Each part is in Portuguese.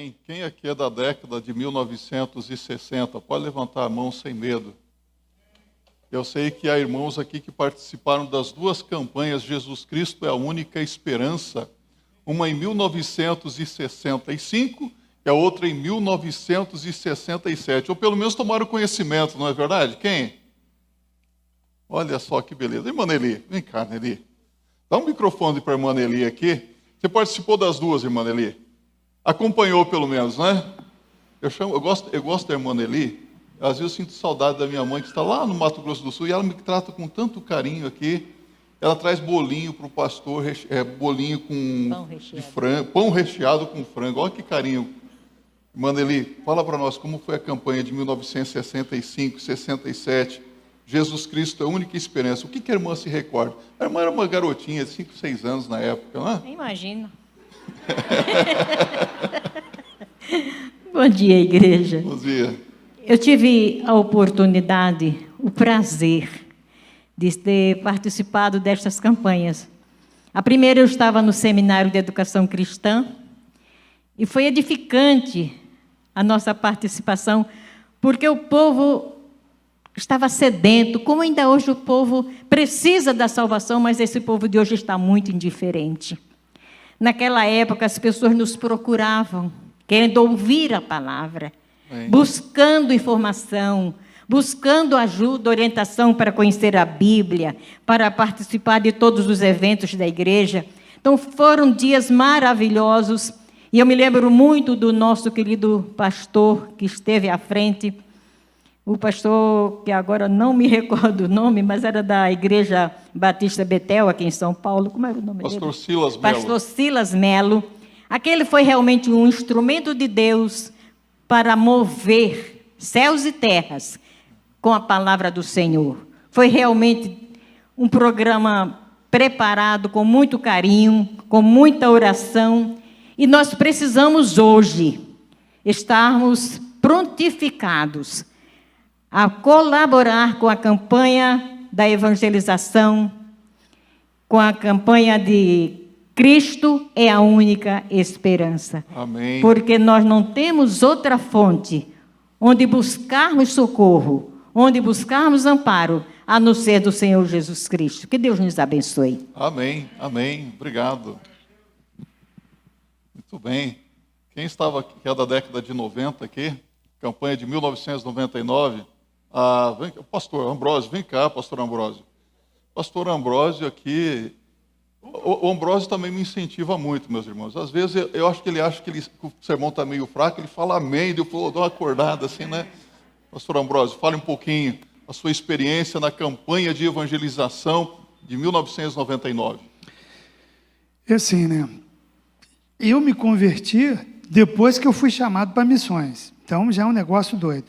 Amém. Quem aqui é da década de 1960? Pode levantar a mão sem medo. Eu sei que há irmãos aqui que participaram das duas campanhas Jesus Cristo é a Única Esperança. Uma em 1965 e a outra em 1967. Ou pelo menos tomaram conhecimento, não é verdade? Quem? Olha só que beleza. Irmã Nelly, vem cá, Nelly. Dá um microfone para a irmã Nelly aqui. Você participou das duas, irmã Nelly? Acompanhou pelo menos, né? Eu gosto da irmã Nelly. Às vezes eu sinto saudade da minha mãe que está lá no Mato Grosso do Sul e ela me trata com tanto carinho aqui. Ela traz bolinho para o pastor, bolinho com de frango, pão recheado com frango. Olha que carinho. Irmã Nelly, fala para nós como foi a campanha de 1965, 67. Jesus Cristo é a única esperança. O que a irmã se recorda? A irmã era uma garotinha de 5, 6 anos na época, não é? Imagino. Bom dia, igreja. Bom dia. Eu tive a oportunidade, o prazer de ter participado destas campanhas. A primeira eu estava no Seminário de Educação Cristã e foi edificante a nossa participação, porque o povo estava sedento, como ainda hoje o povo precisa da salvação, mas esse povo de hoje está muito indiferente. Naquela época, as pessoas nos procuravam, querendo ouvir a palavra, buscando informação, buscando ajuda, orientação para conhecer a Bíblia, para participar de todos os eventos da igreja. Então, foram dias maravilhosos, e eu me lembro muito do nosso querido pastor que esteve à frente, o pastor, que agora não me recordo o nome, mas era da Igreja Batista Betel, aqui em São Paulo. Como era o nome dele? Pastor Silas Melo. Pastor Silas Melo. Aquele foi realmente um instrumento de Deus para mover céus e terras com a palavra do Senhor. Foi realmente um programa preparado com muito carinho, com muita oração. E nós precisamos hoje estarmos prontificados a colaborar com a campanha da evangelização, com a campanha de Cristo é a única esperança. Amém. Porque nós não temos outra fonte onde buscarmos socorro, onde buscarmos amparo, a não ser do Senhor Jesus Cristo. Que Deus nos abençoe. Amém, amém. Obrigado. Muito bem. Quem estava aqui, que é da década de 90 aqui, campanha de 1999... pastor Ambrósio, vem cá, pastor Ambrósio. Pastor Ambrósio aqui, o Ambrósio também me incentiva muito, meus irmãos. Às vezes eu acho que ele acha que o sermão está meio fraco, ele fala amém, eu dou uma acordada assim, né? Pastor Ambrósio, fale um pouquinho a sua experiência na campanha de evangelização de 1999. É assim, né? Eu me converti depois que eu fui chamado para missões. Então já é um negócio doido.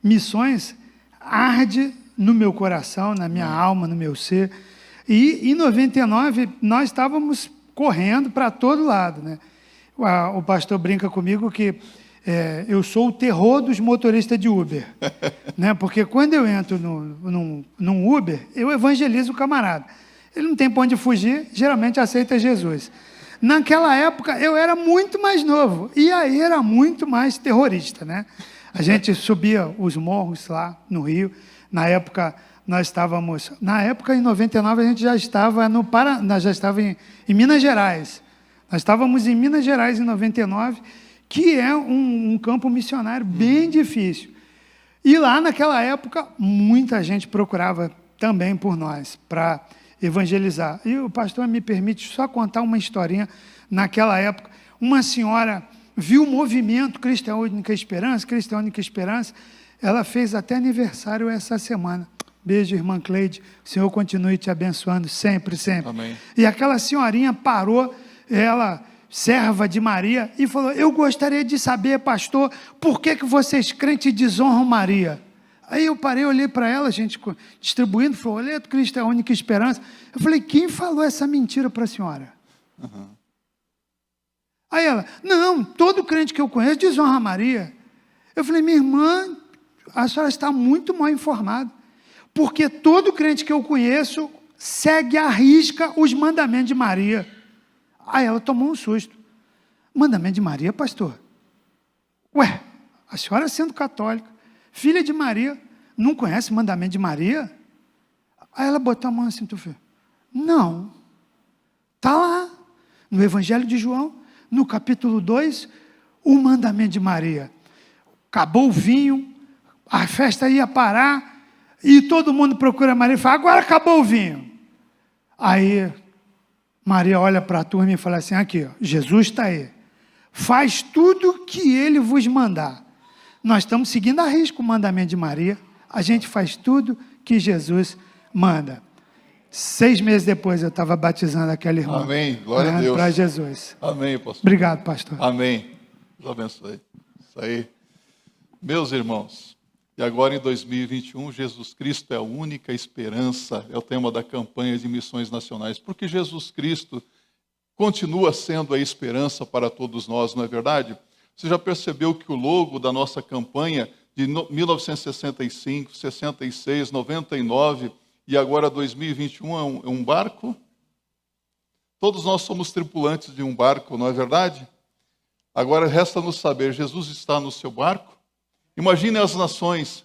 Missões arde no meu coração, na minha alma, no meu ser. E em 99, nós estávamos correndo para todo lado, né? O pastor brinca comigo que eu sou o terror dos motoristas de Uber. Né? Porque quando eu entro num Uber, eu evangelizo o camarada. Ele não tem para onde fugir, geralmente aceita Jesus. Naquela época, eu era muito mais novo, e aí era muito mais terrorista, né? A gente subia os morros lá no Rio. Na época, em 99, a gente já estava já estava em Minas Gerais. Nós estávamos em Minas Gerais em 99, que é um campo missionário bem difícil. E lá, naquela época, muita gente procurava também por nós, para evangelizar. E o pastor me permite só contar uma historinha. Naquela época, uma senhora viu o movimento Cristo é a Única Esperança, Cristo é a Única Esperança. Ela fez até aniversário essa semana. Beijo, irmã Cleide. O Senhor continue te abençoando sempre, sempre. Amém. E aquela senhorinha parou, ela, serva de Maria, e falou: eu gostaria de saber, pastor, por que vocês crentes desonram Maria? Aí eu parei, olhei para ela, a gente distribuindo, falou: olha, Cristo é a única esperança. Eu falei: quem falou essa mentira para a senhora? Uhum. Aí ela: não, todo crente que eu conheço desonra Maria. Eu falei: minha irmã, a senhora está muito mal informada, porque todo crente que eu conheço segue à risca os mandamentos de Maria. Aí ela tomou um susto. Mandamento de Maria, pastor? Ué, a senhora sendo católica, filha de Maria, não conhece o mandamento de Maria? Aí ela botou a mão assim, tu filho. Não. Está lá, no Evangelho de João, no capítulo 2, o mandamento de Maria. Acabou o vinho, a festa ia parar, e todo mundo procura Maria e fala, agora acabou o vinho. Aí, Maria olha para a turma e fala assim, aqui, ó, Jesus está aí. Faz tudo que ele vos mandar. Nós estamos seguindo a risco o mandamento de Maria, a gente faz tudo que Jesus manda. 6 meses depois eu estava batizando aquela irmã. Amém, glória a Deus. Para Jesus. Amém, pastor. Obrigado, pastor. Amém. Deus abençoe. Isso aí. Meus irmãos, e agora em 2021, Jesus Cristo é a única esperança, é o tema da campanha de missões nacionais, porque Jesus Cristo continua sendo a esperança para todos nós, não é verdade? Você já percebeu que o logo da nossa campanha de 1965, 66, 99 e agora 2021 é um barco? Todos nós somos tripulantes de um barco, não é verdade? Agora resta-nos saber, Jesus está no seu barco? Imagine as nações,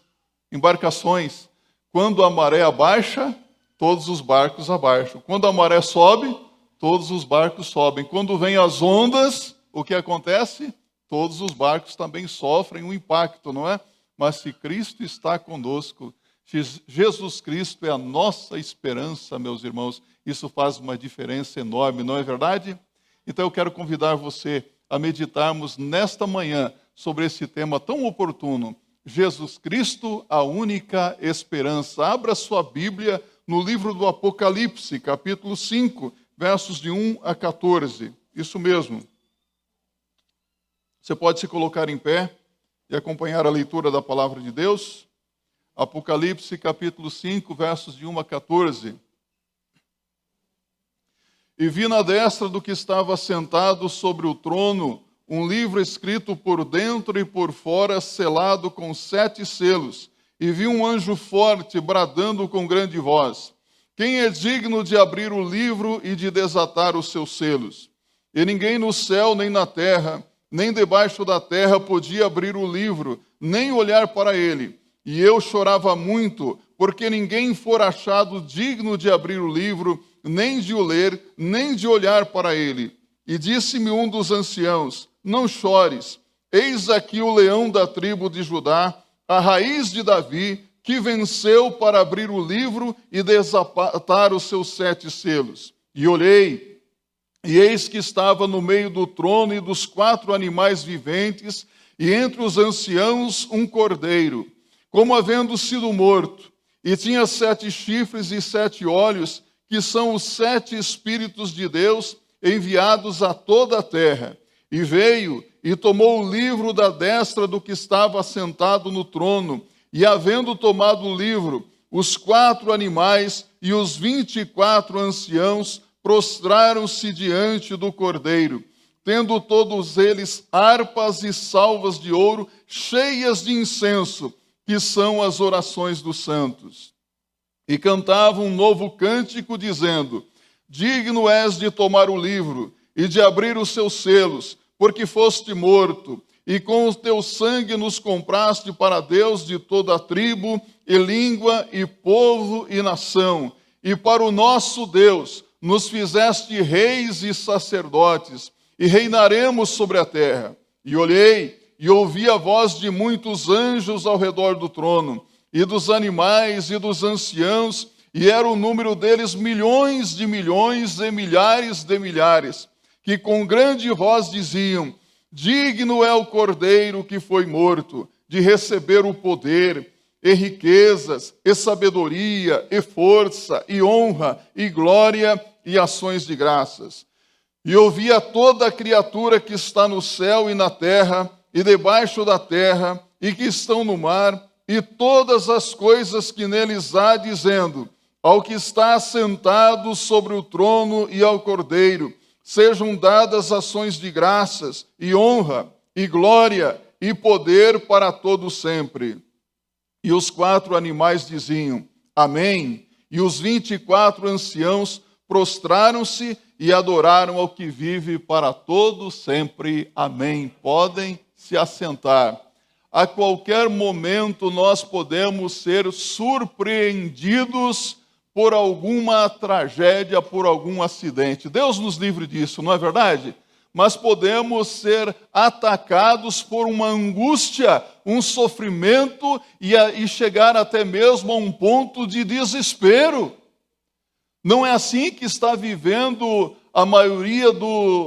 embarcações, quando a maré abaixa, todos os barcos abaixam. Quando a maré sobe, todos os barcos sobem. Quando vem as ondas, o que acontece? Todos os barcos também sofrem um impacto, não é? Mas se Cristo está conosco, Jesus Cristo é a nossa esperança, meus irmãos, isso faz uma diferença enorme, não é verdade? Então eu quero convidar você a meditarmos nesta manhã sobre esse tema tão oportuno, Jesus Cristo, a única esperança. Abra sua Bíblia no livro do Apocalipse, capítulo 5, versos de 1 a 14. Isso mesmo. Você pode se colocar em pé e acompanhar a leitura da palavra de Deus. Apocalipse, capítulo 5, versos de 1 a 14. E vi na destra do que estava sentado sobre o trono um livro escrito por dentro e por fora, selado com 7 selos. E vi um anjo forte bradando com grande voz: quem é digno de abrir o livro e de desatar os seus selos? E ninguém no céu, nem na terra, nem debaixo da terra podia abrir o livro, nem olhar para ele. E eu chorava muito, porque ninguém fora achado digno de abrir o livro, nem de o ler, nem de olhar para ele. E disse-me um dos anciãos: não chores, eis aqui o leão da tribo de Judá, a raiz de Davi, que venceu para abrir o livro e desatar os seus 7 selos. E olhei, e eis que estava no meio do trono e dos 4 animais viventes, e entre os anciãos um cordeiro, como havendo sido morto, e tinha 7 chifres e 7 olhos, que são os 7 Espíritos de Deus enviados a toda a terra. E veio e tomou o livro da destra do que estava assentado no trono, e havendo tomado o livro, os 4 animais e os 24 anciãos prostraram-se diante do cordeiro, tendo todos eles harpas e salvas de ouro cheias de incenso, que são as orações dos santos. E cantavam um novo cântico, dizendo: digno és de tomar o livro e de abrir os seus selos, porque foste morto, e com o teu sangue nos compraste para Deus de toda a tribo, e língua, e povo, e nação. E para o nosso Deus nos fizeste reis e sacerdotes, e reinaremos sobre a terra. E olhei, e ouvi a voz de muitos anjos ao redor do trono, e dos animais e dos anciãos, e era o número deles milhões de milhões e milhares de milhares, que com grande voz diziam: digno é o cordeiro que foi morto, de receber o poder, e riquezas, e sabedoria, e força, e honra, e glória, e ações de graças. E ouvi a toda a criatura que está no céu e na terra, e debaixo da terra, e que estão no mar, e todas as coisas que neles há, dizendo: ao que está assentado sobre o trono e ao cordeiro, sejam dadas ações de graças, e honra, e glória, e poder para todo sempre. E os 4 animais diziam: amém. E os 24 anciãos prostraram-se e adoraram ao que vive para todo sempre. Amém. Podem se assentar. A qualquer momento nós podemos ser surpreendidos por alguma tragédia, por algum acidente. Deus nos livre disso, não é verdade? Mas podemos ser atacados por uma angústia, um sofrimento e chegar até mesmo a um ponto de desespero. Não é assim que está vivendo a maioria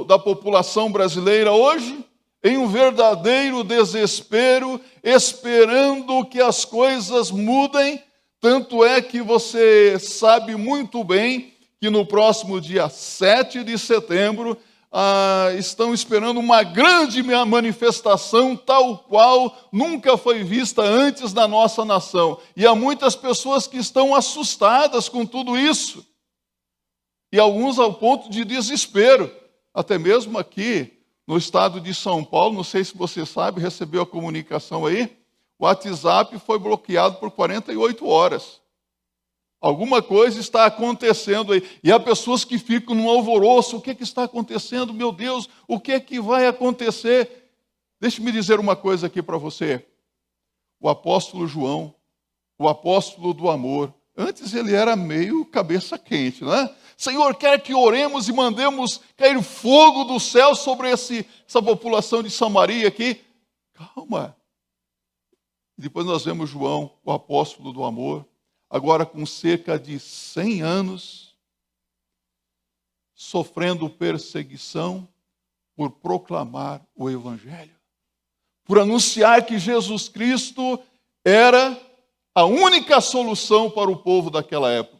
da população brasileira hoje? Em um verdadeiro desespero, esperando que as coisas mudem. Tanto é que você sabe muito bem que no próximo dia 7 de setembro, estão esperando uma grande manifestação tal qual nunca foi vista antes na nossa nação. E há muitas pessoas que estão assustadas com tudo isso. E alguns ao ponto de desespero. Até mesmo aqui no estado de São Paulo, não sei se você sabe, recebeu a comunicação aí, o WhatsApp foi bloqueado por 48 horas. Alguma coisa está acontecendo aí. E há pessoas que ficam num alvoroço. O que está acontecendo? Meu Deus, o que vai acontecer? Deixe-me dizer uma coisa aqui para você. O apóstolo João, o apóstolo do amor, antes ele era meio cabeça quente, não é? Senhor, quer que oremos e mandemos cair fogo do céu sobre essa população de Samaria aqui? Calma. Depois nós vemos João, o apóstolo do amor, agora com cerca de 100 anos, sofrendo perseguição por proclamar o Evangelho, por anunciar que Jesus Cristo era a única solução para o povo daquela época.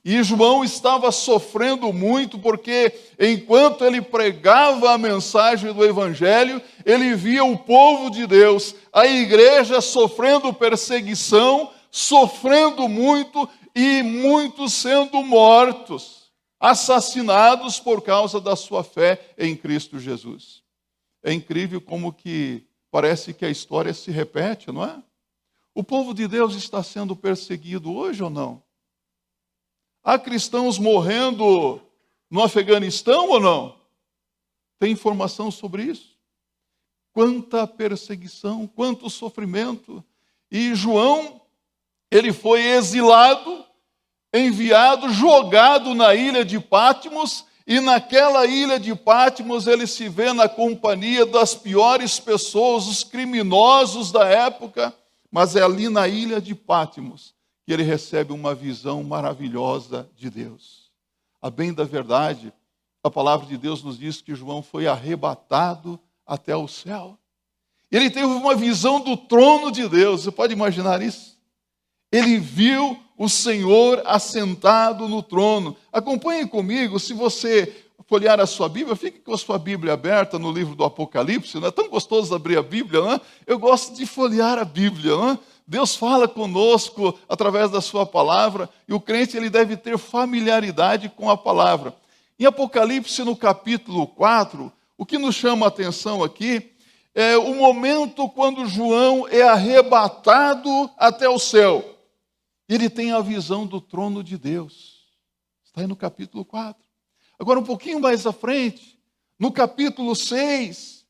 E João estava sofrendo muito porque, enquanto ele pregava a mensagem do Evangelho, ele via o povo de Deus, a igreja sofrendo perseguição, sofrendo muito e muitos sendo mortos, assassinados por causa da sua fé em Cristo Jesus. É incrível como que parece que a história se repete, não é? O povo de Deus está sendo perseguido hoje ou não? Há cristãos morrendo no Afeganistão ou não? Tem informação sobre isso? Quanta perseguição, quanto sofrimento. E João, ele foi exilado, enviado, jogado na ilha de Patmos, e naquela ilha de Patmos ele se vê na companhia das piores pessoas, os criminosos da época, mas é ali na ilha de Patmos que ele recebe uma visão maravilhosa de Deus. A bem da verdade, a palavra de Deus nos diz que João foi arrebatado até o céu. Ele teve uma visão do trono de Deus, você pode imaginar isso? Ele viu o Senhor assentado no trono. Acompanhe comigo, se você folhear a sua Bíblia, fique com a sua Bíblia aberta no livro do Apocalipse, não é tão gostoso abrir a Bíblia, não é? Eu gosto de folhear a Bíblia, não é? Deus fala conosco através da sua palavra, e o crente ele deve ter familiaridade com a palavra. Em Apocalipse, no capítulo 4, o que nos chama a atenção aqui é o momento quando João é arrebatado até o céu. Ele tem a visão do trono de Deus. Está aí no capítulo 4. Agora, um pouquinho mais à frente, no capítulo 6,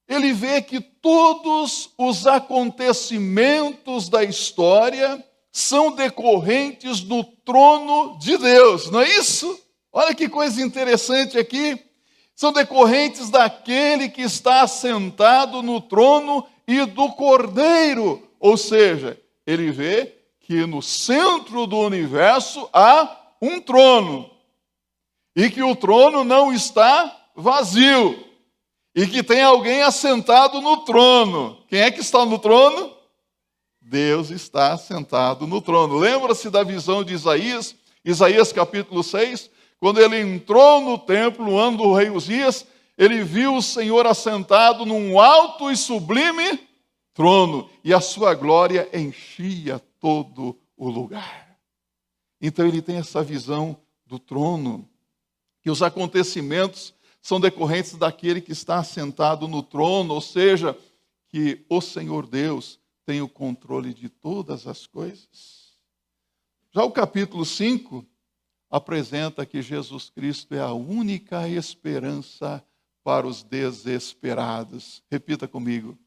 ele vê que todos os acontecimentos da história são decorrentes do trono de Deus, não é isso? Olha que coisa interessante aqui. São decorrentes daquele que está assentado no trono e do Cordeiro. Ou seja, ele vê que no centro do universo há um trono. E que o trono não está vazio. E que tem alguém assentado no trono. Quem é que está no trono? Deus está sentado no trono. Lembra-se da visão de Isaías? Isaías capítulo 6, quando ele entrou no templo no ano do rei Uzias, ele viu o Senhor assentado num alto e sublime trono, e a sua glória enchia todo o lugar. Então ele tem essa visão do trono, que os acontecimentos são decorrentes daquele que está assentado no trono, ou seja, que o Senhor Deus tem o controle de todas as coisas. Já o capítulo 5 apresenta que Jesus Cristo é a única esperança para os desesperados. Repita comigo.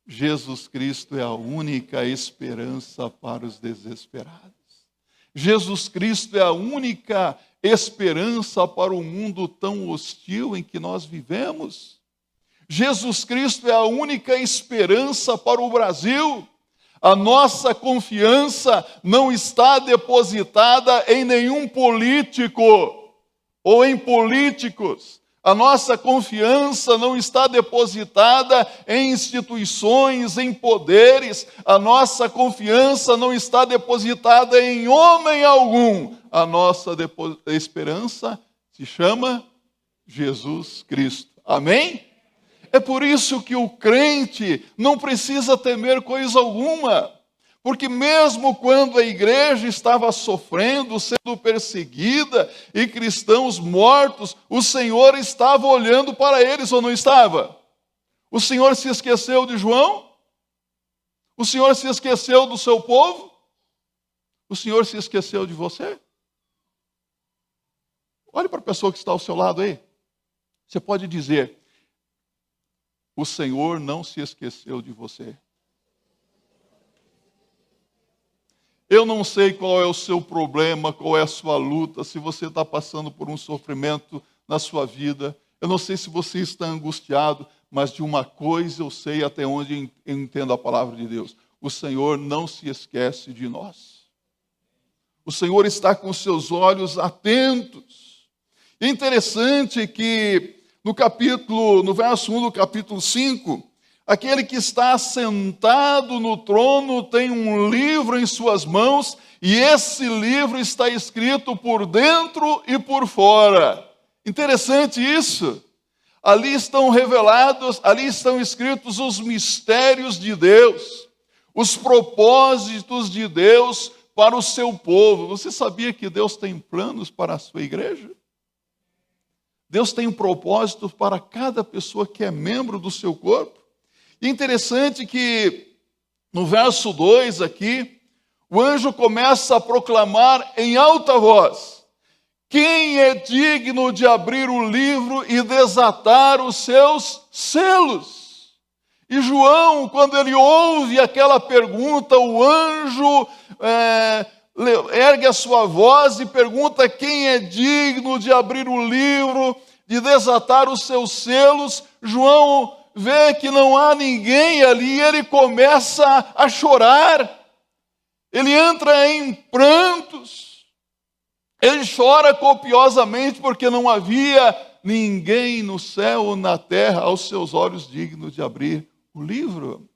Jesus Cristo é a única esperança para os desesperados. Jesus Cristo é a única esperança para o mundo tão hostil em que nós vivemos. Jesus Cristo é a única esperança para o Brasil. A nossa confiança não está depositada em nenhum político ou em políticos. A nossa confiança não está depositada em instituições, em poderes. A nossa confiança não está depositada em homem algum. A nossa esperança se chama Jesus Cristo. Amém? É por isso que o crente não precisa temer coisa alguma. Porque mesmo quando a igreja estava sofrendo, sendo perseguida e cristãos mortos, o Senhor estava olhando para eles, ou não estava? O Senhor se esqueceu de João? O Senhor se esqueceu do seu povo? O Senhor se esqueceu de você? Olhe para a pessoa que está ao seu lado aí. Você pode dizer, o Senhor não se esqueceu de você. Eu não sei qual é o seu problema, qual é a sua luta, se você está passando por um sofrimento na sua vida. Eu não sei se você está angustiado, mas de uma coisa eu sei até onde eu entendo a palavra de Deus. O Senhor não se esquece de nós. O Senhor está com seus olhos atentos. É interessante que no verso 1 do capítulo 5, aquele que está sentado no trono tem um livro em suas mãos, e esse livro está escrito por dentro e por fora. Interessante isso. Ali estão revelados, ali estão escritos os mistérios de Deus, os propósitos de Deus para o seu povo. Você sabia que Deus tem planos para a sua igreja? Deus tem um propósito para cada pessoa que é membro do seu corpo. E é interessante que no verso 2 aqui, o anjo começa a proclamar em alta voz: quem é digno de abrir o livro e desatar os seus selos? E João, quando ele ouve aquela pergunta, o anjo ergue a sua voz e pergunta quem é digno de abrir o livro, de desatar os seus selos. João vê que não há ninguém ali e ele começa a chorar. Ele entra em prantos. Ele chora copiosamente porque não havia ninguém no céu ou na terra aos seus olhos digno de abrir o livro.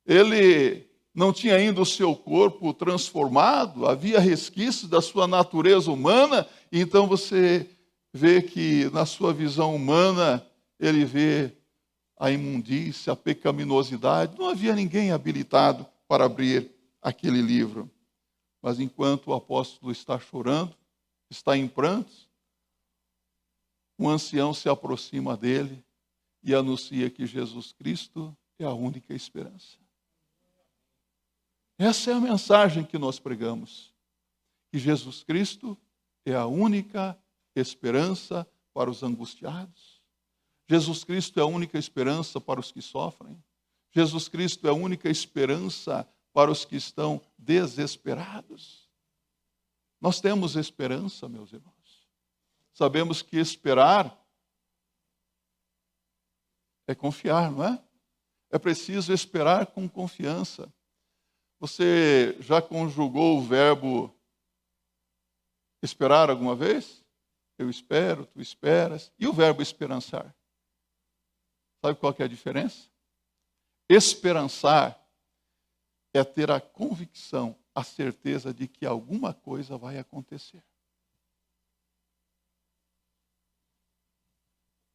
Ele não tinha ainda o seu corpo transformado, havia resquícios da sua natureza humana, e então você vê que na sua visão humana ele vê a imundícia, a pecaminosidade. Não havia ninguém habilitado para abrir aquele livro. Mas enquanto o apóstolo está chorando, está em prantos, um ancião se aproxima dele e anuncia que Jesus Cristo é a única esperança. Essa é a mensagem que nós pregamos. Que Jesus Cristo é a única esperança para os angustiados. Jesus Cristo é a única esperança para os que sofrem. Jesus Cristo é a única esperança para os que estão desesperados. Nós temos esperança, meus irmãos. Sabemos que esperar é confiar, não é? É preciso esperar com confiança. Você já conjugou o verbo esperar alguma vez? Eu espero, tu esperas. E o verbo esperançar? Sabe qual que é a diferença? Esperançar é ter a convicção, a certeza de que alguma coisa vai acontecer.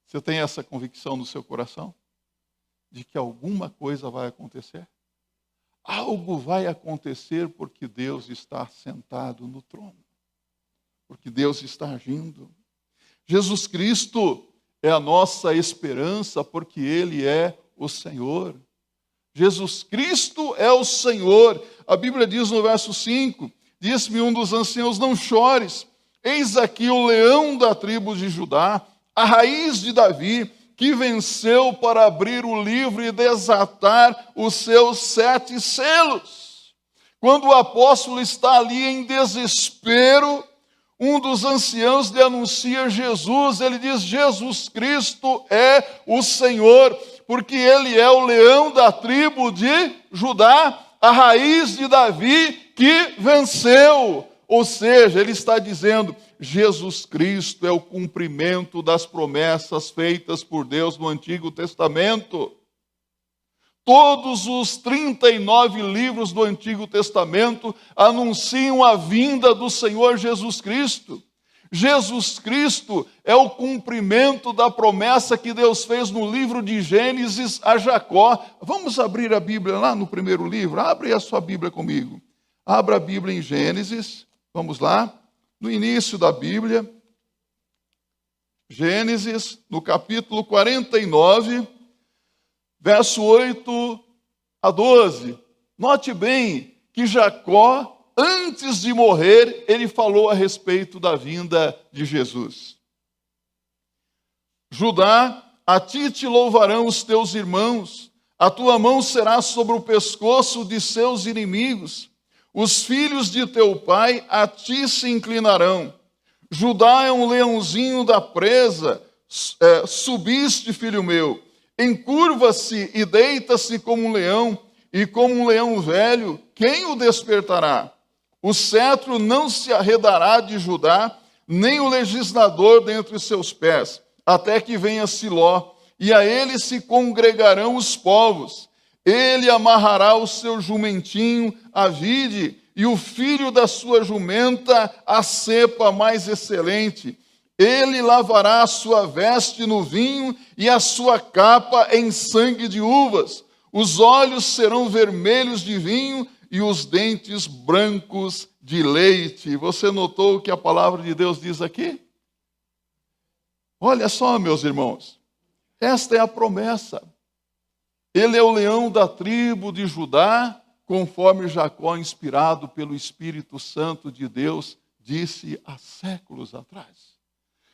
Você tem essa convicção no seu coração? De que alguma coisa vai acontecer? Algo vai acontecer porque Deus está sentado no trono. Porque Deus está agindo. Jesus Cristo é a nossa esperança porque Ele é o Senhor. Jesus Cristo é o Senhor. A Bíblia diz no verso 5, disse-me um dos anciãos, não chores, eis aqui o leão da tribo de Judá, a raiz de Davi, que venceu para abrir o livro e desatar os seus 7 selos. Quando o apóstolo está ali em desespero, um dos anciãos lhe anuncia Jesus. Ele diz: Jesus Cristo é o Senhor, porque ele é o leão da tribo de Judá, a raiz de Davi que venceu. Ou seja, ele está dizendo: Jesus Cristo é o cumprimento das promessas feitas por Deus no Antigo Testamento. Todos os 39 livros do Antigo Testamento anunciam a vinda do Senhor Jesus Cristo. Jesus Cristo é o cumprimento da promessa que Deus fez no livro de Gênesis a Jacó. Vamos abrir a Bíblia lá no primeiro livro? Abre a sua Bíblia comigo. Abra a Bíblia em Gênesis. Vamos lá. No início da Bíblia. Gênesis, no capítulo 49. Verso 8 a 12. Note bem que Jacó, antes de morrer, ele falou a respeito da vinda de Jesus. Judá, a ti te louvarão os teus irmãos, a tua mão será sobre o pescoço de seus inimigos, os filhos de teu pai a ti se inclinarão. Judá é um leãozinho da presa, subiste, filho meu. Encurva-se e deita-se como um leão, e como um leão velho, quem o despertará? O cetro não se arredará de Judá, nem o legislador dentre os seus pés, até que venha Siló, e a ele se congregarão os povos. Ele amarrará o seu jumentinho à vide, e o filho da sua jumenta à cepa mais excelente. Ele lavará a sua veste no vinho e a sua capa em sangue de uvas. Os olhos serão vermelhos de vinho e os dentes brancos de leite. Você notou o que a palavra de Deus diz aqui? Olha só, meus irmãos. Esta é a promessa. Ele é o leão da tribo de Judá, conforme Jacó, inspirado pelo Espírito Santo de Deus, disse há séculos atrás.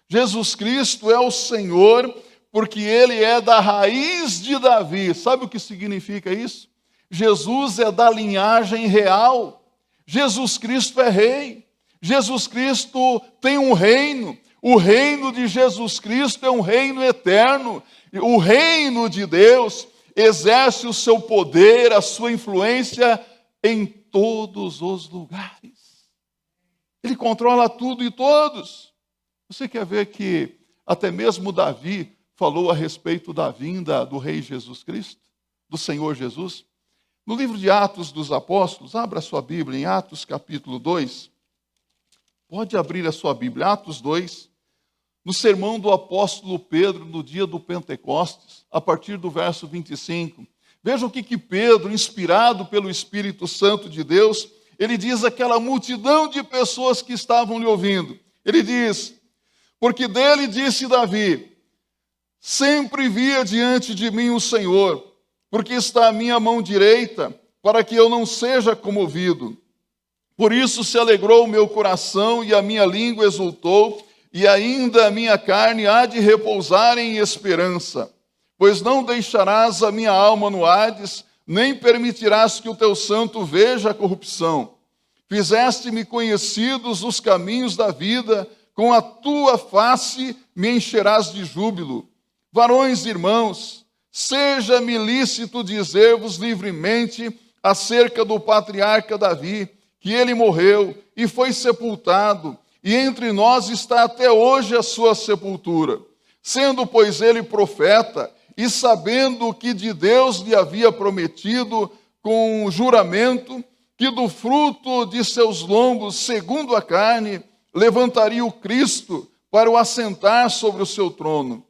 Jesus Cristo é o Senhor, porque ele é da raiz de Davi. Sabe o que significa isso? Jesus é da linhagem real. Jesus Cristo é rei. Jesus Cristo tem um reino. O reino de Jesus Cristo é um reino eterno. O reino de Deus exerce o seu poder, a sua influência em todos os lugares. Ele controla tudo e todos. Você quer ver que até mesmo Davi falou a respeito da vinda do Rei Jesus Cristo, do Senhor Jesus? No livro de Atos dos Apóstolos, abra a sua Bíblia em Atos capítulo 2. Pode abrir a sua Bíblia, Atos 2, no sermão do apóstolo Pedro no dia do Pentecostes, a partir do verso 25. Veja o que Pedro, inspirado pelo Espírito Santo de Deus, ele diz àquela multidão de pessoas que estavam lhe ouvindo. Ele diz: porque dele disse Davi, sempre via diante de mim o Senhor, porque está à minha mão direita, para que eu não seja comovido. Por isso se alegrou o meu coração e a minha língua exultou, e ainda a minha carne há de repousar em esperança. Pois não deixarás a minha alma no Hades, nem permitirás que o teu santo veja a corrupção. Fizeste-me conhecidos os caminhos da vida, com a tua face me encherás de júbilo. Varões e irmãos, seja-me lícito dizer-vos livremente acerca do patriarca Davi, que ele morreu e foi sepultado, e entre nós está até hoje a sua sepultura. Sendo, pois, ele profeta, e sabendo o que de Deus lhe havia prometido com juramento, que do fruto de seus lombos, segundo a carne, levantaria o Cristo para o assentar sobre o seu trono.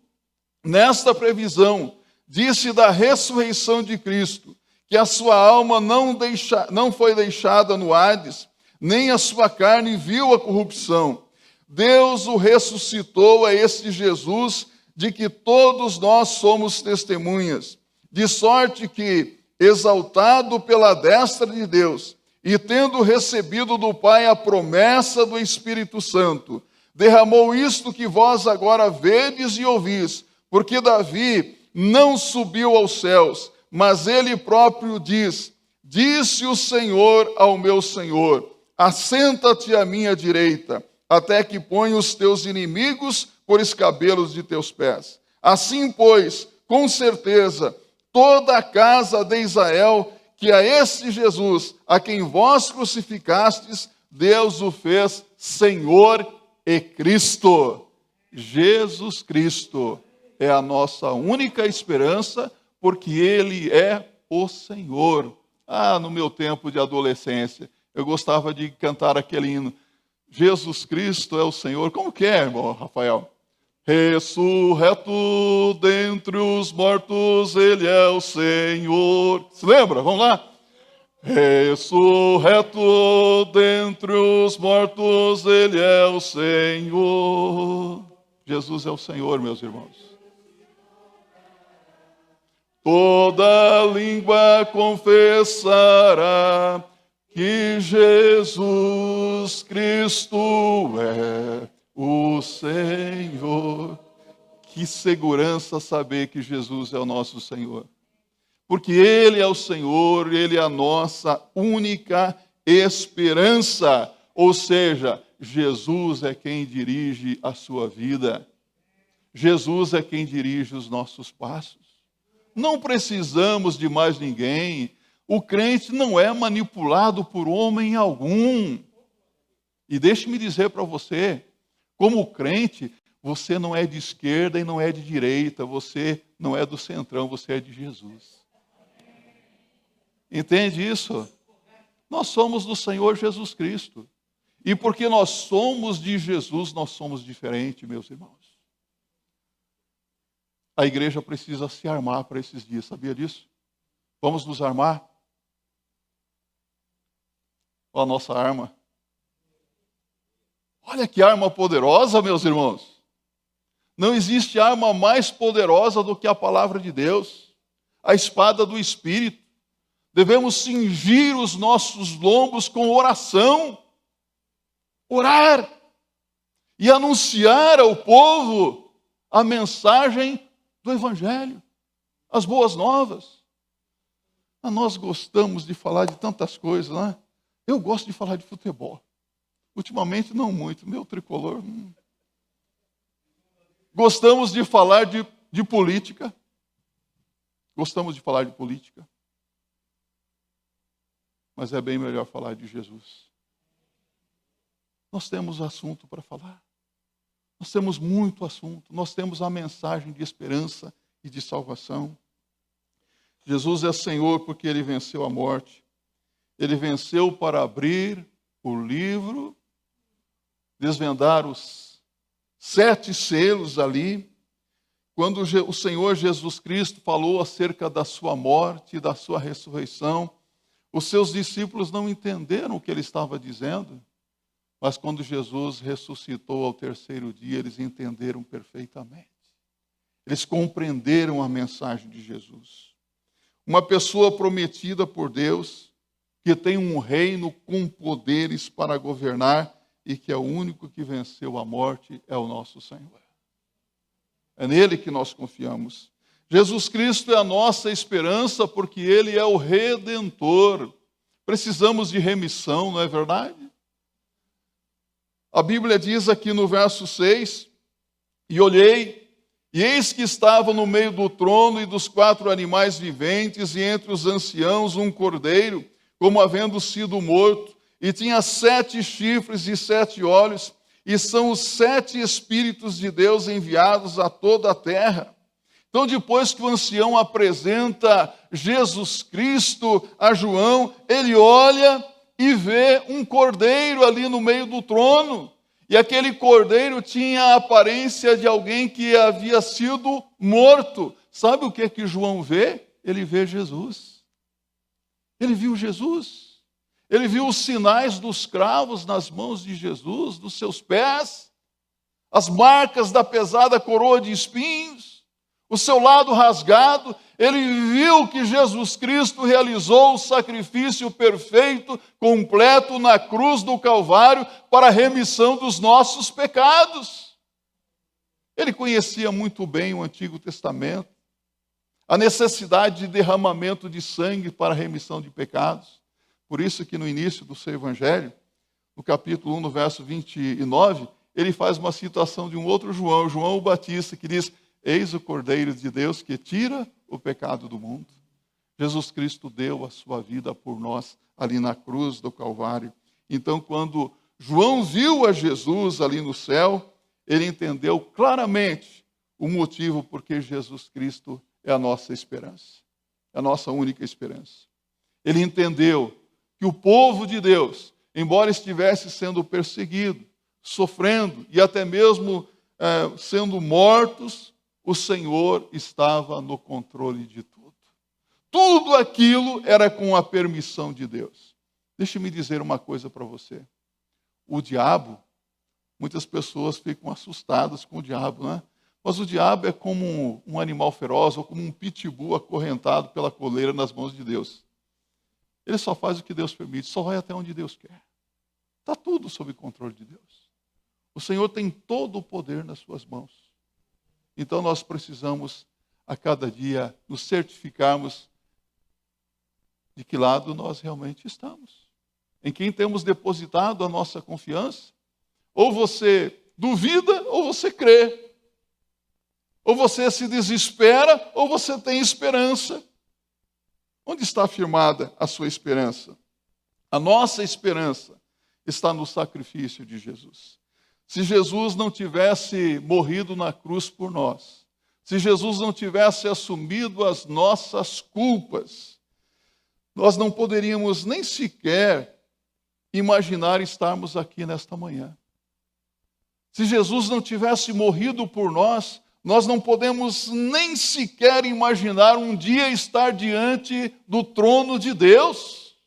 Nesta previsão, disse da ressurreição de Cristo, que a sua alma não foi deixada no Hades, nem a sua carne viu a corrupção. Deus o ressuscitou a este Jesus, de que todos nós somos testemunhas, de sorte que, exaltado pela destra de Deus, e tendo recebido do Pai a promessa do Espírito Santo, derramou isto que vós agora vedes e ouvis, porque Davi não subiu aos céus, mas ele próprio diz: disse o Senhor ao meu Senhor, assenta-te à minha direita, até que ponha os teus inimigos por escabelos de teus pés. Assim, pois, com certeza, toda a casa de Israel, que a este Jesus, a quem vós crucificastes, Deus o fez Senhor e Cristo. Jesus Cristo é a nossa única esperança, porque Ele é o Senhor. No meu tempo de adolescência, eu gostava de cantar aquele hino, Jesus Cristo é o Senhor. Como que é, irmão Rafael? Ressurreto dentre os mortos, Ele é o Senhor. Se lembra? Vamos lá. Ressurreto dentre os mortos, Ele é o Senhor. Jesus é o Senhor, meus irmãos. Toda língua confessará que Jesus Cristo é o Senhor. Que segurança saber que Jesus é o nosso Senhor. Porque Ele é o Senhor, Ele é a nossa única esperança. Ou seja, Jesus é quem dirige a sua vida. Jesus é quem dirige os nossos passos. Não precisamos de mais ninguém. O crente não é manipulado por homem algum. E deixe-me dizer para você, como crente, você não é de esquerda e não é de direita, você não é do centrão, você é de Jesus. Entende isso? Nós somos do Senhor Jesus Cristo. E porque nós somos de Jesus, nós somos diferentes, meus irmãos. A igreja precisa se armar para esses dias, sabia disso? Vamos nos armar? Olha a nossa arma. Olha que arma poderosa, meus irmãos. Não existe arma mais poderosa do que a palavra de Deus, a espada do Espírito. Devemos cingir os nossos lombos com oração, orar e anunciar ao povo a mensagem do Evangelho, as boas novas. Nós gostamos de falar de tantas coisas, né? Eu gosto de falar de futebol. Ultimamente não muito, meu tricolor. Gostamos de falar de política. Gostamos de falar de política. Mas é bem melhor falar de Jesus. Nós temos assunto para falar. Nós temos muito assunto. Nós temos a mensagem de esperança e de salvação. Jesus é Senhor porque Ele venceu a morte. Ele venceu para abrir o livro, desvendar os 7 selos ali. Quando o Senhor Jesus Cristo falou acerca da sua morte e da sua ressurreição, os seus discípulos não entenderam o que Ele estava dizendo. Mas quando Jesus ressuscitou ao 3º dia, eles entenderam perfeitamente. Eles compreenderam a mensagem de Jesus. Uma pessoa prometida por Deus, que tem um reino com poderes para governar e que é o único que venceu a morte, é o nosso Senhor. É nele que nós confiamos. Jesus Cristo é a nossa esperança porque Ele é o Redentor. Precisamos de remissão, não é verdade? A Bíblia diz aqui no verso 6, e olhei, e eis que estava no meio do trono e dos 4 animais viventes, e entre os anciãos um cordeiro, como havendo sido morto, e tinha 7 chifres e 7 olhos, e são os 7 Espíritos de Deus enviados a toda a terra. Então, depois que o ancião apresenta Jesus Cristo a João, ele olha e vê um cordeiro ali no meio do trono. E aquele cordeiro tinha a aparência de alguém que havia sido morto. Sabe o que João vê? Ele vê Jesus. Ele viu Jesus. Ele viu os sinais dos cravos nas mãos de Jesus, dos seus pés, as marcas da pesada coroa de espinhos, o seu lado rasgado. Ele viu que Jesus Cristo realizou o sacrifício perfeito, completo na cruz do Calvário para a remissão dos nossos pecados. Ele conhecia muito bem o Antigo Testamento, a necessidade de derramamento de sangue para a remissão de pecados. Por isso que no início do seu Evangelho, no capítulo 1, no verso 29, ele faz uma citação de um outro João, João o Batista, que diz: eis o Cordeiro de Deus que tira o pecado do mundo. Jesus Cristo deu a sua vida por nós ali na cruz do Calvário. Então, quando João viu a Jesus ali no céu, ele entendeu claramente o motivo por que Jesus Cristo é a nossa esperança, é a nossa única esperança. Ele entendeu que o povo de Deus, embora estivesse sendo perseguido, sofrendo e até mesmo sendo mortos, o Senhor estava no controle de tudo. Tudo aquilo era com a permissão de Deus. Deixe-me dizer uma coisa para você. O diabo, muitas pessoas ficam assustadas com o diabo, né? Mas o diabo é como um animal feroz ou como um pitbull acorrentado pela coleira nas mãos de Deus. Ele só faz o que Deus permite, só vai até onde Deus quer. Está tudo sob controle de Deus. O Senhor tem todo o poder nas suas mãos. Então nós precisamos, a cada dia, nos certificarmos de que lado nós realmente estamos. Em quem temos depositado a nossa confiança. Ou você duvida, ou você crê. Ou você se desespera, ou você tem esperança. Onde está firmada a sua esperança? A nossa esperança está no sacrifício de Jesus. Se Jesus não tivesse morrido na cruz por nós, se Jesus não tivesse assumido as nossas culpas, nós não poderíamos nem sequer imaginar estarmos aqui nesta manhã. Se Jesus não tivesse morrido por nós, nós não podemos nem sequer imaginar um dia estar diante do trono de Deus.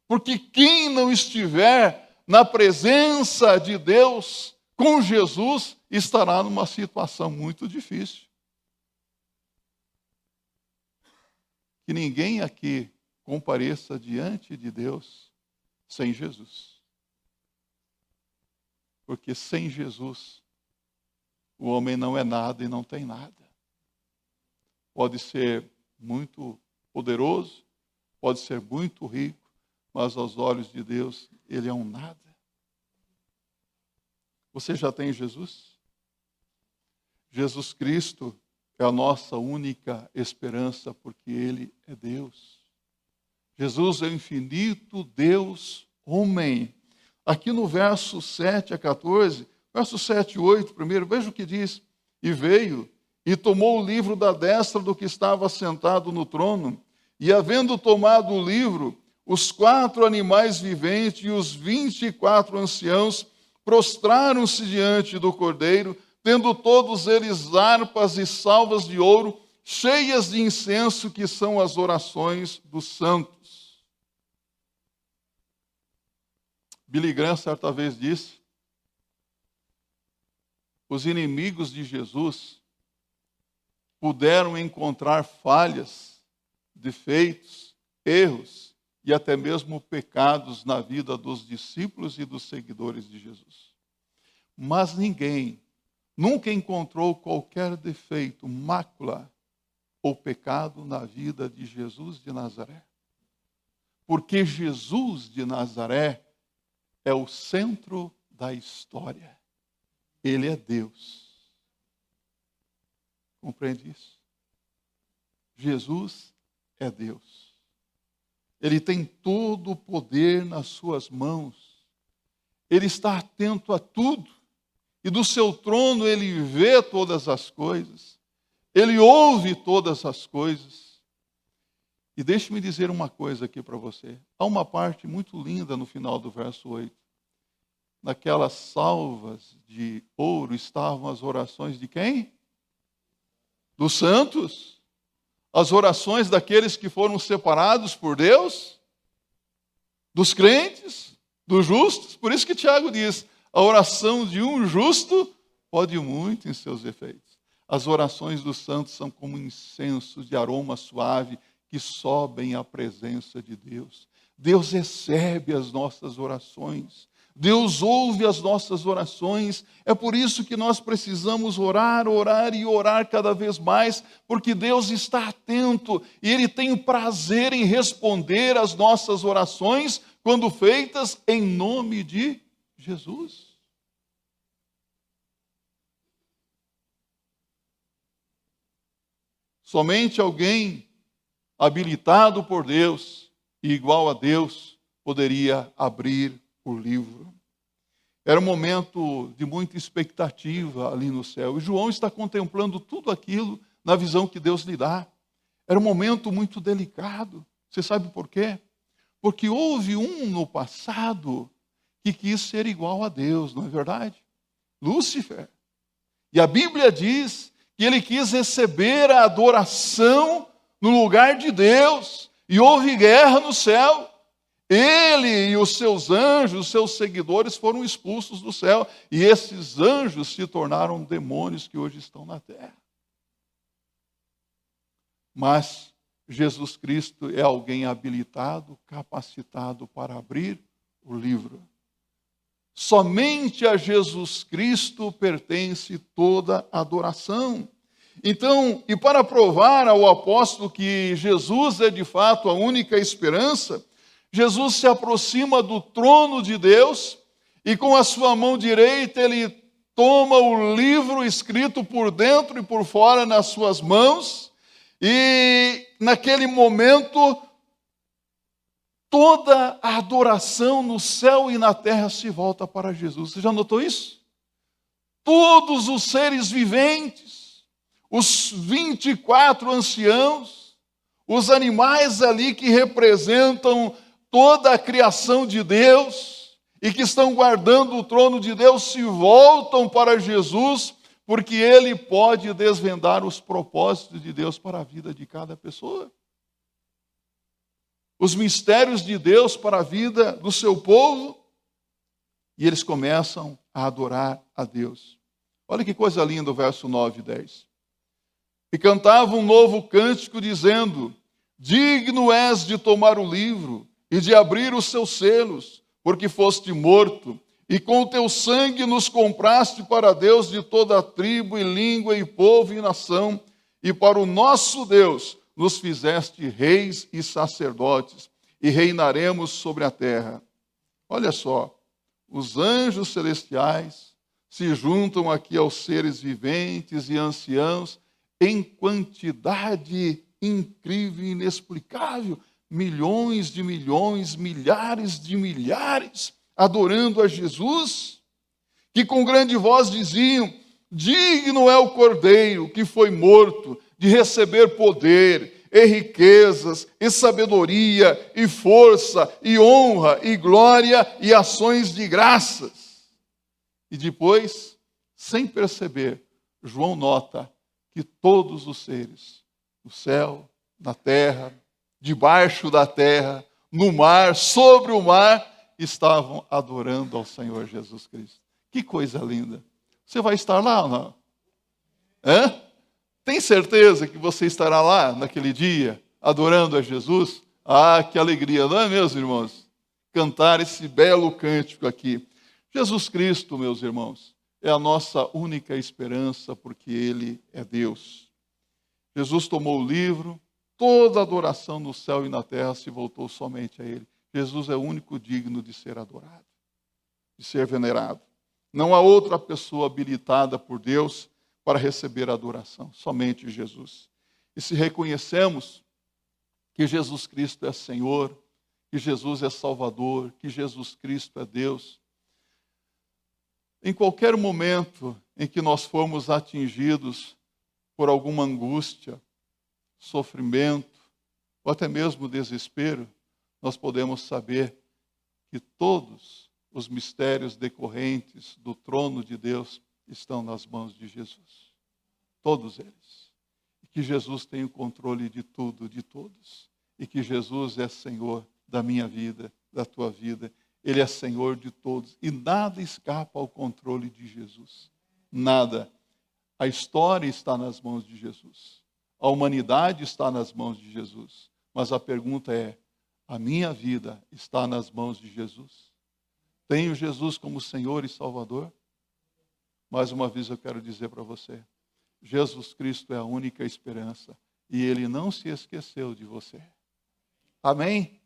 Porque quem não estiver na presença de Deus com Jesus estará numa situação muito difícil. Que ninguém aqui compareça diante de Deus sem Jesus. Porque sem Jesus, o homem não é nada e não tem nada. Pode ser muito poderoso, pode ser muito rico, mas aos olhos de Deus, ele é um nada. Você já tem Jesus? Jesus Cristo é a nossa única esperança, porque Ele é Deus. Jesus é o infinito Deus homem. Aqui no verso 7 a 14, verso 7 e 8, primeiro, veja o que diz. E veio, e tomou o livro da destra do que estava sentado no trono, e havendo tomado o livro, os 4 animais viventes e os 24 anciãos prostraram-se diante do Cordeiro, tendo todos eles harpas e salvas de ouro, cheias de incenso, que são as orações dos santos. Billy Graham certa vez disse: os inimigos de Jesus puderam encontrar falhas, defeitos, erros e até mesmo pecados na vida dos discípulos e dos seguidores de Jesus. Mas ninguém nunca encontrou qualquer defeito, mácula ou pecado na vida de Jesus de Nazaré. Porque Jesus de Nazaré é o centro da história. Ele é Deus. Compreende isso? Jesus é Deus. Ele tem todo o poder nas suas mãos. Ele está atento a tudo. E do seu trono ele vê todas as coisas. Ele ouve todas as coisas. E deixe-me dizer uma coisa aqui para você. Há uma parte muito linda no final do verso 8. Naquelas salvas de ouro estavam as orações de quem? Dos santos. As orações daqueles que foram separados por Deus. Dos crentes, dos justos. Por isso que Tiago diz: a oração de um justo pode muito em seus efeitos. As orações dos santos são como incensos de aroma suave que sobem à presença de Deus. Deus recebe as nossas orações. Deus ouve as nossas orações. É por isso que nós precisamos orar, orar e orar cada vez mais, porque Deus está atento e Ele tem prazer em responder às nossas orações quando feitas em nome de Jesus. Somente alguém habilitado por Deus e igual a Deus poderia abrir o livro. Era um momento de muita expectativa ali no céu. E João está contemplando tudo aquilo na visão que Deus lhe dá. Era um momento muito delicado. Você sabe por quê? Porque houve um no passado que quis ser igual a Deus, não é verdade? Lúcifer. E a Bíblia diz que ele quis receber a adoração no lugar de Deus. E houve guerra no céu. Ele e os seus anjos, os seus seguidores foram expulsos do céu. E esses anjos se tornaram demônios que hoje estão na terra. Mas Jesus Cristo é alguém habilitado, capacitado para abrir o livro. Somente a Jesus Cristo pertence toda a adoração. Então, e para provar ao apóstolo que Jesus é de fato a única esperança, Jesus se aproxima do trono de Deus e com a sua mão direita ele toma o livro escrito por dentro e por fora nas suas mãos e naquele momento toda a adoração no céu e na terra se volta para Jesus. Você já notou isso? Todos os seres viventes, os 24 anciãos, os animais ali que representam toda a criação de Deus e que estão guardando o trono de Deus se voltam para Jesus, porque Ele pode desvendar os propósitos de Deus para a vida de cada pessoa. Os mistérios de Deus para a vida do seu povo, e eles começam a adorar a Deus. Olha que coisa linda o verso 9 e 10. E cantavam um novo cântico dizendo: digno és de tomar o livro e de abrir os seus selos, porque foste morto, e com o teu sangue nos compraste para Deus de toda a tribo e língua e povo e nação, e para o nosso Deus nos fizeste reis e sacerdotes, e reinaremos sobre a terra. Olha só, os anjos celestiais se juntam aqui aos seres viventes e anciãos em quantidade incrível e inexplicável. Milhões de milhões, milhares de milhares, adorando a Jesus, que com grande voz diziam: digno é o Cordeiro que foi morto de receber poder, e riquezas, e sabedoria, e força, e honra, e glória, e ações de graças. E depois, sem perceber, João nota que todos os seres, no céu, na terra, debaixo da terra, no mar, sobre o mar, estavam adorando ao Senhor Jesus Cristo. Que coisa linda. Você vai estar lá ou não? Hã? Tem certeza que você estará lá naquele dia, adorando a Jesus? Ah, que alegria, não é, meus irmãos? Cantar esse belo cântico aqui. Jesus Cristo, meus irmãos, é a nossa única esperança, porque Ele é Deus. Jesus tomou o livro, toda adoração no céu e na terra se voltou somente a Ele. Jesus é o único digno de ser adorado, de ser venerado. Não há outra pessoa habilitada por Deus para receber a adoração, somente Jesus. E se reconhecemos que Jesus Cristo é Senhor, que Jesus é Salvador, que Jesus Cristo é Deus, em qualquer momento em que nós formos atingidos por alguma angústia, sofrimento, ou até mesmo desespero, nós podemos saber que todos os mistérios decorrentes do trono de Deus estão nas mãos de Jesus. Todos eles. E que Jesus tem o controle de tudo, de todos. E que Jesus é Senhor da minha vida, da tua vida. Ele é Senhor de todos. E nada escapa ao controle de Jesus. Nada. A história está nas mãos de Jesus. A humanidade está nas mãos de Jesus. Mas a pergunta é, a minha vida está nas mãos de Jesus? Tenho Jesus como Senhor e Salvador? Mais uma vez eu quero dizer para você, Jesus Cristo é a única esperança e Ele não se esqueceu de você. Amém?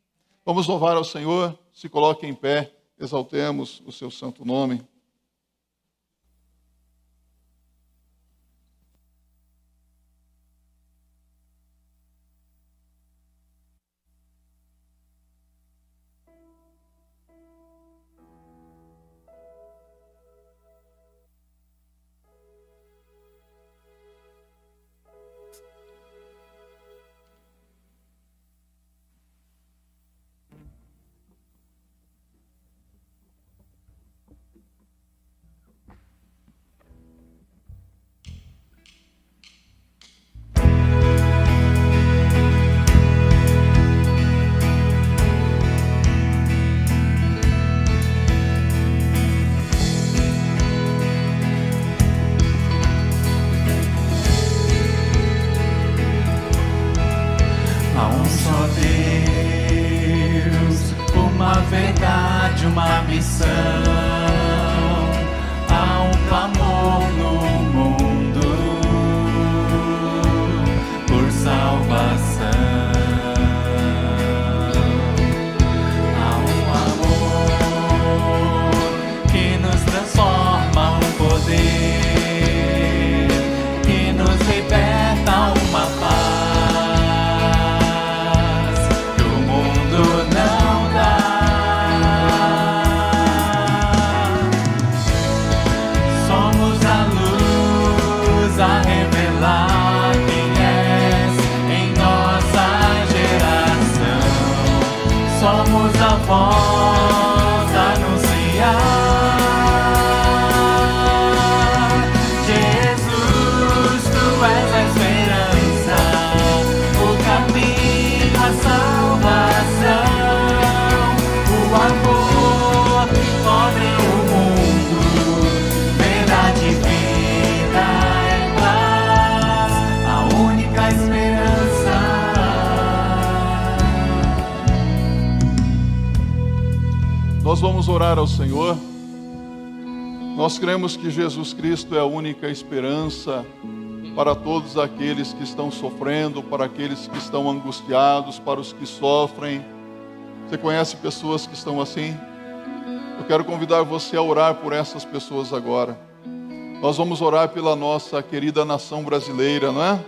Vamos louvar ao Senhor, se coloque em pé, exaltemos o seu santo nome. Uma missão, há um clamor no mundo por salvação, há um amor que nos transforma, um poder que nos liberta, uma paz que o mundo não dá. A revelar quem és em nossa geração. Somos a voz a anunciar Jesus, tu és a esperança, o caminho, a salvação, o amor que cobre o mundo, verdade e vida. Nós vamos orar ao Senhor. Nós cremos que Jesus Cristo é a única esperança para todos aqueles que estão sofrendo, para aqueles que estão angustiados, para os que sofrem. Você conhece pessoas que estão assim? Eu quero convidar você a orar por essas pessoas agora. Nós vamos orar pela nossa querida nação brasileira, não é?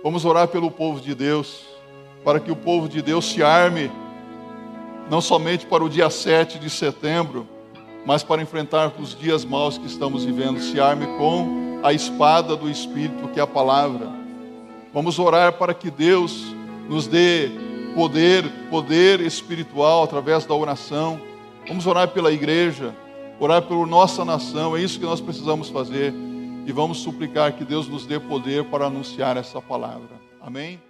Vamos orar pelo povo de Deus, para que o povo de Deus se arme, não somente para o dia 7 de setembro, mas para enfrentar os dias maus que estamos vivendo. Se arme com a espada do Espírito, que é a palavra. Vamos orar para que Deus nos dê poder espiritual através da oração. Vamos orar pela igreja, orar pela nossa nação. É isso que nós precisamos fazer. E vamos suplicar que Deus nos dê poder para anunciar essa palavra. Amém?